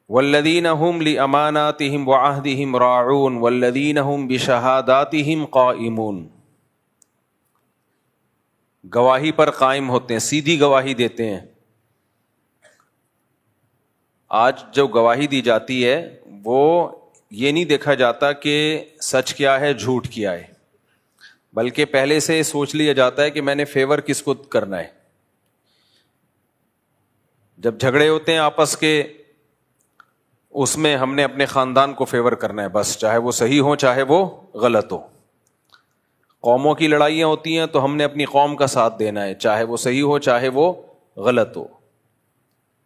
والذین هم لأماناتهم وعہدهم راعون والذین هم بشہاداتهم قائمون. گواہی پر قائم ہوتے ہیں، سیدھی گواہی دیتے ہیں. آج جو گواہی دی جاتی ہے وہ یہ نہیں دیکھا جاتا کہ سچ کیا ہے جھوٹ کیا ہے، بلکہ پہلے سے سوچ لیا جاتا ہے کہ میں نے فیور کس کو کرنا ہے. جب جھگڑے ہوتے ہیں آپس کے، اس میں ہم نے اپنے خاندان کو فیور کرنا ہے بس، چاہے وہ صحیح ہو چاہے وہ غلط ہو. قوموں کی لڑائیاں ہوتی ہیں تو ہم نے اپنی قوم کا ساتھ دینا ہے، چاہے وہ صحیح ہو چاہے وہ غلط ہو.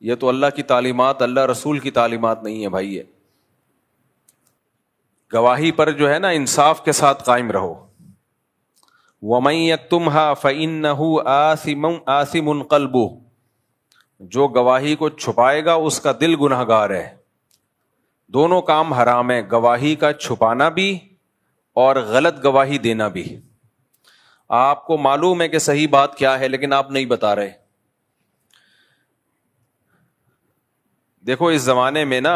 یہ تو اللہ کی تعلیمات، اللہ رسول کی تعلیمات نہیں ہے بھائی. گواہی پر جو ہے نا انصاف کے ساتھ قائم رہو. وَمَن يَكْتُمْهَا فَإِنَّهُ آثِمٌ قَلْبُهُ. جو گواہی کو چھپائے گا اس کا دل گنہگار ہے. دونوں کام حرام ہے، گواہی کا چھپانا بھی اور غلط گواہی دینا بھی. آپ کو معلوم ہے کہ صحیح بات کیا ہے لیکن آپ نہیں بتا رہے. دیکھو اس زمانے میں نا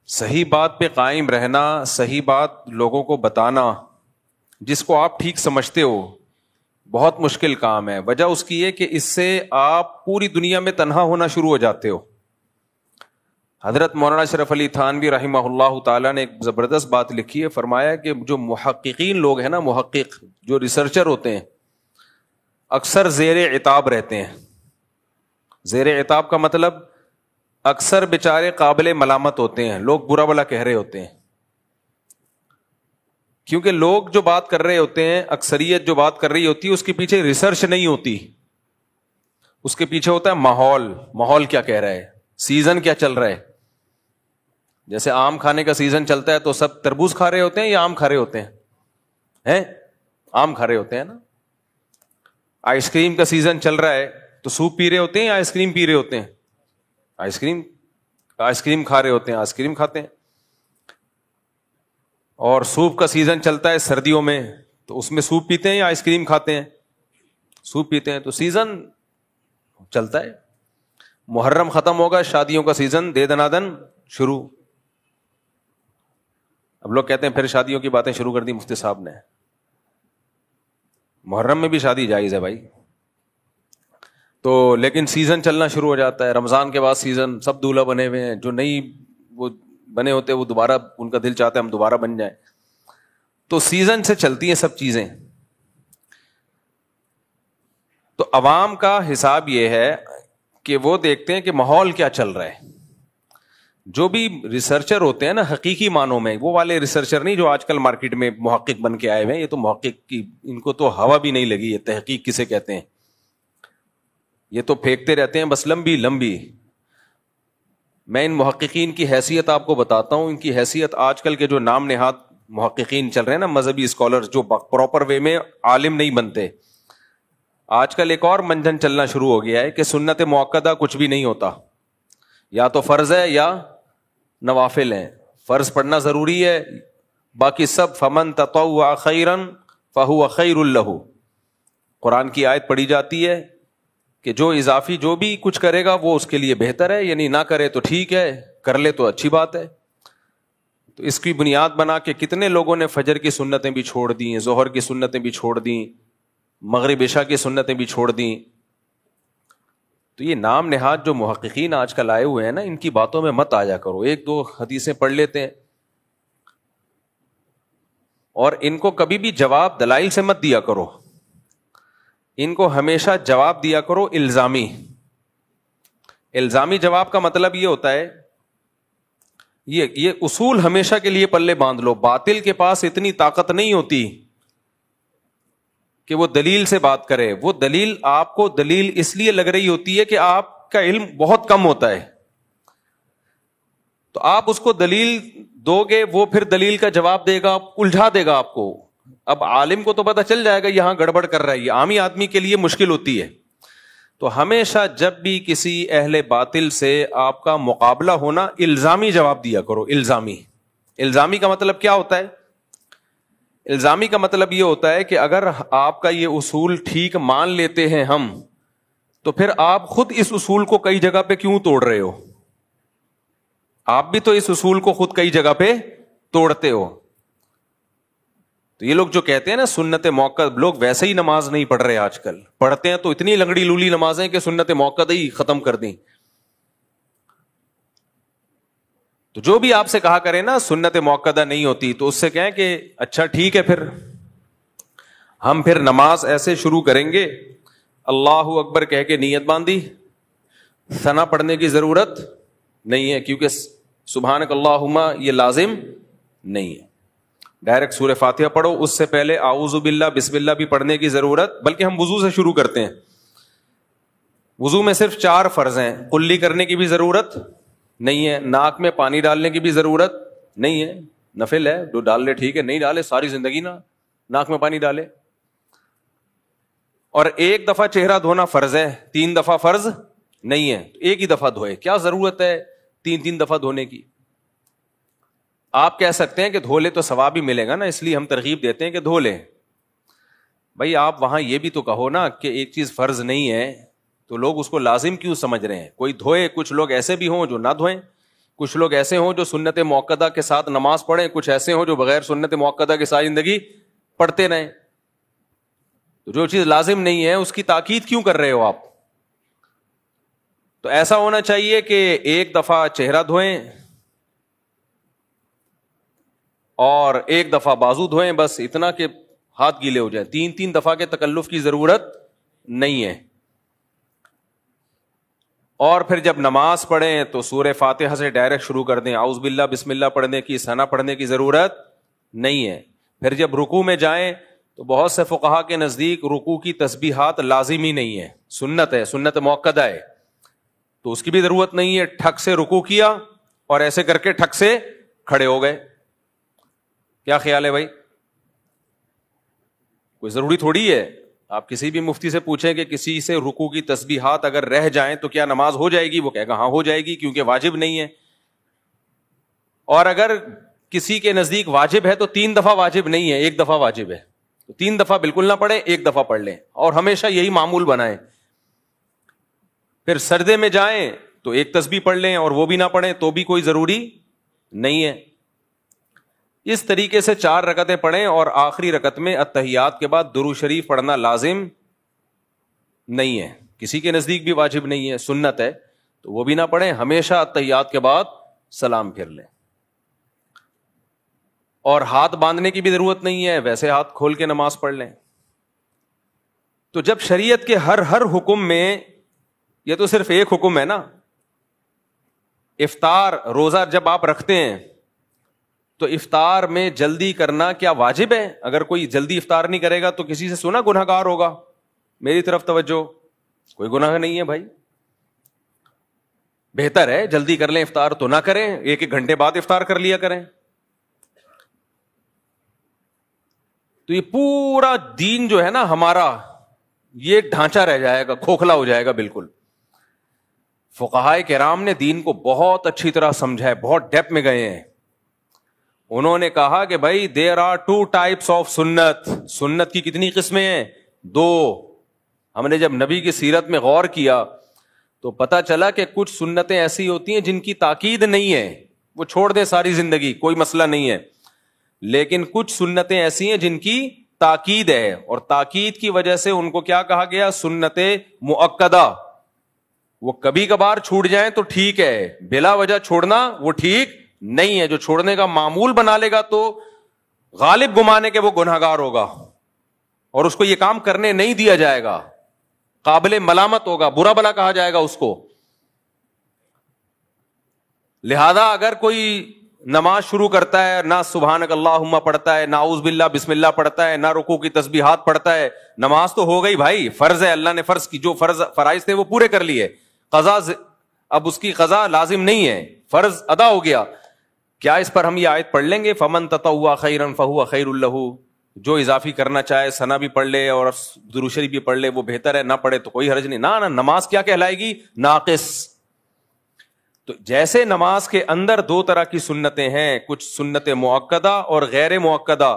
صحیح بات پہ قائم رہنا، صحیح بات لوگوں کو بتانا جس کو آپ ٹھیک سمجھتے ہو، بہت مشکل کام ہے. وجہ اس کی ہے کہ اس سے آپ پوری دنیا میں تنہا ہونا شروع ہو جاتے ہو. حضرت مولانا اشرف علی تھانوی رحمہ اللہ تعالیٰ نے ایک زبردست بات لکھی ہے. فرمایا کہ جو محققین لوگ ہیں نا، محقق جو ریسرچر ہوتے ہیں، اکثر زیر عتاب رہتے ہیں. زیر عتاب کا مطلب اکثر بیچارے قابل ملامت ہوتے ہیں، لوگ برا بلا کہہ رہے ہوتے ہیں. کیونکہ لوگ جو بات کر رہے ہوتے ہیں، اکثریت جو بات کر رہی ہوتی ہے، اس کے پیچھے ریسرچ نہیں ہوتی. اس کے پیچھے ہوتا ہے ماحول کیا کہہ رہا ہے، سیزن کیا چل رہا ہے. جیسے آم کھانے کا سیزن چلتا ہے تو سب تربوز کھا رہے ہوتے ہیں یا آم کھا رہے ہوتے ہیں؟ آم کھا رہے ہوتے ہیں نا. آئس کریم کا سیزن چل رہا ہے تو سوپ پی رہے ہوتے ہیں یا آئس کریم پی رہے ہوتے ہیں؟ آئس کریم کھا رہے ہوتے ہیں، آئس کریم کھاتے ہیں. اور سوپ کا سیزن چلتا ہے سردیوں میں تو اس میں سوپ پیتے ہیں یا آئس کریم کھاتے ہیں؟ سوپ پیتے ہیں. تو سیزن چلتا ہے. محرم ختم ہوگا، شادیوں کا سیزن دے دنادن شروع. اب لوگ کہتے ہیں پھر شادیوں کی باتیں شروع کر دی مفتی صاحب نے. محرم میں بھی شادی جائز ہے بھائی. تو لیکن سیزن چلنا شروع ہو جاتا ہے. رمضان کے بعد سیزن، سب دولہا بنے ہوئے ہیں، جو نہیں وہ بنے ہوتے وہ دوبارہ ان کا دل چاہتا ہے ہم دوبارہ بن جائیں. تو سیزن سے چلتی ہیں سب چیزیں. تو عوام کا حساب یہ ہے کہ وہ دیکھتے ہیں کہ ماحول کیا چل رہا ہے. جو بھی ریسرچر ہوتے ہیں نا حقیقی معنوں میں، وہ والے ریسرچر نہیں جو آج کل مارکیٹ میں محقق بن کے آئے ہوئے ہیں. یہ تو محقق کی ان کو تو ہوا بھی نہیں لگی ہے. تحقیق کسے کہتے ہیں؟ یہ تو پھینکتے رہتے ہیں بس لمبی لمبی. میں ان محققین کی حیثیت آپ کو بتاتا ہوں. ان کی حیثیت آج کل کے جو نام نہاد محققین چل رہے ہیں نا، مذہبی اسکالر جو پراپر وے میں عالم نہیں بنتے. آج کل ایک اور منجن چلنا شروع ہو گیا ہے کہ سنت مؤکدہ کچھ بھی نہیں ہوتا، یا تو فرض ہے یا نوافل ہیں. فرض پڑھنا ضروری ہے، باقی سب فمن تطوع خیرا فہو خیر لہ. قرآن کی آیت پڑھی جاتی ہے کہ جو اضافی جو بھی کچھ کرے گا وہ اس کے لیے بہتر ہے، یعنی نہ کرے تو ٹھیک ہے، کر لے تو اچھی بات ہے. تو اس کی بنیاد بنا کے کتنے لوگوں نے فجر کی سنتیں بھی چھوڑ دیں، ظہر کی سنتیں بھی چھوڑ دیں، مغرب عشاء کی سنتیں بھی چھوڑ دیں. تو یہ نام نہاد جو محققین آج کل آئے ہوئے ہیں نا، ان کی باتوں میں مت آیا کرو. ایک دو حدیثیں پڑھ لیتے ہیں اور ان کو کبھی بھی جواب دلائل سے مت دیا کرو. ان کو ہمیشہ جواب دیا کرو الزامی. الزامی جواب کا مطلب یہ ہوتا ہے، یہ اصول ہمیشہ کے لیے پلے باندھ لو. باطل کے پاس اتنی طاقت نہیں ہوتی کہ وہ دلیل سے بات کرے. وہ دلیل آپ کو دلیل اس لیے لگ رہی ہوتی ہے کہ آپ کا علم بہت کم ہوتا ہے. تو آپ اس کو دلیل دو گے، وہ پھر دلیل کا جواب دے گا، الجھا دے گا آپ کو. اب عالم کو تو پتہ چل جائے گا یہاں گڑبڑ کر رہا ہے، یہ عامی آدمی کے لیے مشکل ہوتی ہے. تو ہمیشہ جب بھی کسی اہل باطل سے آپ کا مقابلہ ہونا، الزامی جواب دیا کرو. الزامی کا مطلب کیا ہوتا ہے؟ الزامی کا مطلب یہ ہوتا ہے کہ اگر آپ کا یہ اصول ٹھیک مان لیتے ہیں ہم، تو پھر آپ خود اس اصول کو کئی جگہ پہ کیوں توڑ رہے ہو؟ آپ بھی تو اس اصول کو خود کئی جگہ پہ توڑتے ہو. تو یہ لوگ جو کہتے ہیں نا سنت موقع، لوگ ویسے ہی نماز نہیں پڑھ رہے آج کل، پڑھتے ہیں تو اتنی لنگڑی لولی نمازیں کہ سنت موقع ہی ختم کر دیں. تو جو بھی آپ سے کہا کرے نا سنت موقع نہیں ہوتی، تو اس سے کہیں کہ اچھا ٹھیک ہے، پھر ہم پھر نماز ایسے شروع کریں گے، اللہ اکبر کہہ کے نیت باندھی، ثنا پڑھنے کی ضرورت نہیں ہے، کیونکہ سبحانک اللہم یہ لازم نہیں ہے. ڈائریکٹ سورہ فاتحہ پڑھو، اس سے پہلے اعوذ باللہ بسم اللہ بھی پڑھنے کی ضرورت، بلکہ ہم وضو سے شروع کرتے ہیں. وضو میں صرف 4 فرض ہیں، قلی کرنے کی بھی ضرورت نہیں ہے، ناک میں پانی ڈالنے کی بھی ضرورت نہیں ہے، نفل ہے جو ڈال لے ٹھیک ہے، نہیں ڈالے ساری زندگی نہ ناک میں پانی ڈالے. اور 1 دفعہ چہرہ دھونا فرض ہے، 3 دفعہ فرض نہیں ہے، ایک ہی دفعہ دھوئے، کیا ضرورت ہے 3 دفعہ دھونے کی. آپ کہہ سکتے ہیں کہ دھو لے تو ثواب ہی ملے گا نا، اس لیے ہم ترغیب دیتے ہیں کہ دھو لے. بھائی آپ وہاں یہ بھی تو کہو نا کہ ایک چیز فرض نہیں ہے تو لوگ اس کو لازم کیوں سمجھ رہے ہیں. کوئی دھوئے، کچھ لوگ ایسے بھی ہوں جو نہ دھوئیں، کچھ لوگ ایسے ہوں جو سنت موقدہ کے ساتھ نماز پڑھیں، کچھ ایسے ہوں جو بغیر سنت موقدہ کے ساری زندگی پڑھتے رہیں. تو جو چیز لازم نہیں ہے اس کی تاکید کیوں کر رہے ہو آپ؟ تو ایسا ہونا چاہیے کہ 1 دفعہ چہرہ دھوئیں اور 1 دفعہ بازو دھوئیں، بس اتنا کہ ہاتھ گیلے ہو جائیں. 3 دفعہ کے تکلف کی ضرورت نہیں ہے. اور پھر جب نماز پڑھیں تو سورہ فاتحہ سے ڈائریکٹ شروع کر دیں، اعوذ باللہ بسم اللہ پڑھنے کی، ثنا پڑھنے کی ضرورت نہیں ہے. پھر جب رکوع میں جائیں تو بہت سے فقہا کے نزدیک رکوع کی تسبیحات لازمی نہیں ہے، سنت ہے، سنت موقدہ ہے، تو اس کی بھی ضرورت نہیں ہے. ٹھک سے رکوع کیا اور ایسے کر کے ٹھک سے کھڑے ہو گئے. کیا خیال ہے بھائی؟ کوئی ضروری تھوڑی ہے. آپ کسی بھی مفتی سے پوچھیں کہ کسی سے رکوع کی تسبیحات اگر رہ جائیں تو کیا نماز ہو جائے گی؟ وہ کہے گا ہاں ہو جائے گی، کیونکہ واجب نہیں ہے. اور اگر کسی کے نزدیک واجب ہے تو 3 دفعہ واجب نہیں ہے، 1 دفعہ واجب ہے، تو 3 دفعہ بالکل نہ پڑھیں، 1 دفعہ پڑھ لیں، اور ہمیشہ یہی معمول بنائیں. پھر سجدے میں جائیں تو 1 تسبیح پڑھ لیں اور وہ بھی نہ پڑھیں تو بھی کوئی ضروری نہیں ہے. اس طریقے سے 4 رکعتیں پڑھیں، اور آخری رکعت میں اتحیات کے بعد درود شریف پڑھنا لازم نہیں ہے، کسی کے نزدیک بھی واجب نہیں ہے، سنت ہے، تو وہ بھی نہ پڑھیں. ہمیشہ اتحیات کے بعد سلام پھر لیں. اور ہاتھ باندھنے کی بھی ضرورت نہیں ہے، ویسے ہاتھ کھول کے نماز پڑھ لیں. تو جب شریعت کے ہر حکم میں، یہ تو صرف ایک حکم ہے نا، افطار روزہ جب آپ رکھتے ہیں تو افطار میں جلدی کرنا کیا واجب ہے؟ اگر کوئی جلدی افطار نہیں کرے گا تو کسی سے سنا گناہ گار ہوگا. میری طرف توجہ، کوئی گناہ نہیں ہے بھائی، بہتر ہے جلدی کر لیں افطار، تو نہ کریں، 1 گھنٹے بعد افطار کر لیا کریں. تو یہ پورا دین جو ہے نا ہمارا، یہ ڈھانچہ رہ جائے گا، کھوکھلا ہو جائے گا بالکل. فقہائے کرام نے دین کو بہت اچھی طرح سمجھا ہے، بہت ڈیپ میں گئے ہیں. انہوں نے کہا کہ بھائی دیر آر 2 ٹائپس آف سنت. سنت کی کتنی قسمیں ہیں؟ 2. ہم نے جب نبی کی سیرت میں غور کیا تو پتا چلا کہ کچھ سنتیں ایسی ہوتی ہیں جن کی تاکید نہیں ہے، وہ چھوڑ دیں ساری زندگی، کوئی مسئلہ نہیں ہے. لیکن کچھ سنتیں ایسی ہیں جن کی تاکید ہے، اور تاکید کی وجہ سے ان کو کیا کہا گیا؟ سنت مؤکدہ. وہ کبھی کبھار چھوٹ جائیں تو ٹھیک ہے، بلا وجہ چھوڑنا وہ ٹھیک نہیں ہے. جو چھوڑنے کا معمول بنا لے گا تو غالب گمانے کے وہ گنہگار ہوگا، اور اس کو یہ کام کرنے نہیں دیا جائے گا، قابل ملامت ہوگا، برا بلا کہا جائے گا اس کو. لہذا اگر کوئی نماز شروع کرتا ہے، نہ سبحانک اللہم پڑھتا ہے، نہ اعوذ باللہ بسم اللہ پڑھتا ہے، نہ رکوع کی تسبیحات پڑھتا ہے، نماز تو ہو گئی بھائی، فرض ہے، اللہ نے فرض کی، جو فرائض تھے وہ پورے کر لیے. قضا اب اس کی قضا لازم نہیں ہے، فرض ادا ہو گیا. کیا اس پر ہم یہ آیت پڑھ لیں گے فمن تطوع خیرا فہو خیر لہ؟ جو اضافی کرنا چاہے ثنا بھی پڑھ لے اور درود شریف بھی پڑھ لے وہ بہتر ہے، نہ پڑھے تو کوئی حرج نہیں. نہ نماز کیا کہلائے گی؟ ناقص. تو جیسے نماز کے اندر 2 طرح کی سنتیں ہیں، کچھ سنت مؤکدہ اور غیر مؤکدہ،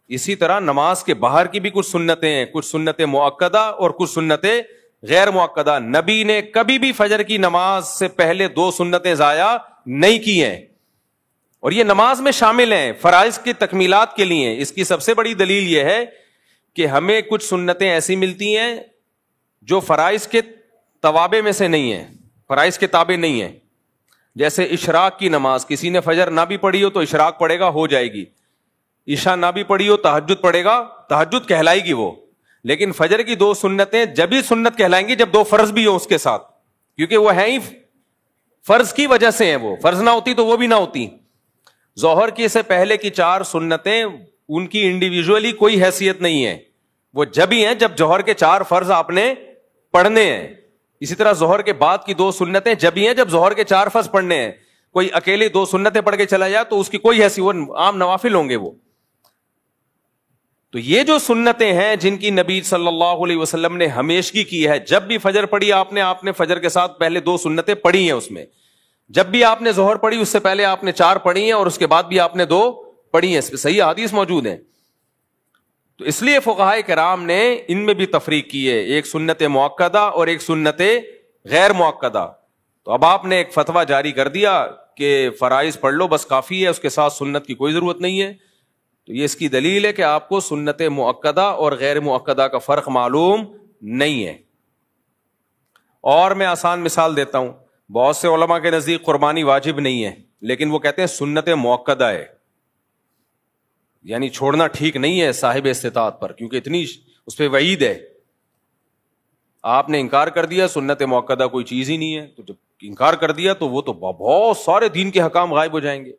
اسی طرح نماز کے باہر کی بھی کچھ سنتیں ہیں، کچھ سنت مؤکدہ اور کچھ سنتیں غیر مؤکدہ. نبی نے کبھی بھی فجر کی نماز سے پہلے 2 سنتیں ضائع نہیں کی ہیں اور یہ نماز میں شامل ہیں, فرائض کی تکمیلات کے لیے. اس کی سب سے بڑی دلیل یہ ہے کہ ہمیں کچھ سنتیں ایسی ملتی ہیں جو فرائض کے توابع میں سے نہیں ہیں, فرائض کے تابع نہیں ہیں. جیسے اشراق کی نماز, کسی نے فجر نہ بھی پڑھی ہو تو اشراق پڑھے گا, ہو جائے گی. عشاء نہ بھی پڑھی ہو تہجد پڑھے گا, تہجد کہلائے گی وہ. لیکن فجر کی 2 سنتیں جب ہی سنت کہلائیں گی جب 2 فرض بھی ہو اس کے ساتھ, کیونکہ وہ ہیں ہی فرض کی وجہ سے ہیں, وہ فرض نہ ہوتی تو وہ بھی نہ ہوتی. ظہر کی سے پہلے کی 4 سنتیں ان کی انڈیویجولی کوئی حیثیت نہیں ہے, وہ جب ہی ہیں جب ظہر کے 4 فرض آپ نے پڑھنے ہیں. اسی طرح ظہر کے بعد کی 2 سنتیں جب ہی ہیں جب ظہر کے 4 فرض پڑھنے ہیں. کوئی اکیلے 2 سنتیں پڑھ کے چلا جائے تو اس کی کوئی حیثیت, وہ عام نوافل ہوں گے وہ. تو یہ جو سنتیں ہیں جن کی نبی صلی اللہ علیہ وسلم نے ہمیشگی کی ہے, جب بھی فجر پڑھی آپ نے فجر کے ساتھ پہلے 2 سنتیں پڑھی ہیں, اس میں جب بھی آپ نے ظہر پڑھی اس سے پہلے آپ نے 4 پڑھی ہیں اور اس کے بعد بھی آپ نے 2 پڑھی ہیں. اس پہ صحیح حدیث موجود ہیں. تو اس لیے فقہائے کرام نے ان میں بھی تفریق کی ہے, ایک سنت مؤکدہ اور ایک سنت غیر مؤکدہ. تو اب آپ نے ایک فتویٰ جاری کر دیا کہ فرائض پڑھ لو بس کافی ہے, اس کے ساتھ سنت کی کوئی ضرورت نہیں ہے. تو یہ اس کی دلیل ہے کہ آپ کو سنت مؤکدہ اور غیر مؤکدہ کا فرق معلوم نہیں ہے. اور میں آسان مثال دیتا ہوں, بہت سے علماء کے نزدیک قربانی واجب نہیں ہے, لیکن وہ کہتے ہیں سنت مؤکدہ ہے, یعنی چھوڑنا ٹھیک نہیں ہے صاحب استطاعت پر, کیونکہ اتنی اس پہ وعید ہے. آپ نے انکار کر دیا, سنت مؤکدہ کوئی چیز ہی نہیں ہے, تو جب انکار کر دیا تو وہ تو بہت سارے دین کے حکام غائب ہو جائیں گے.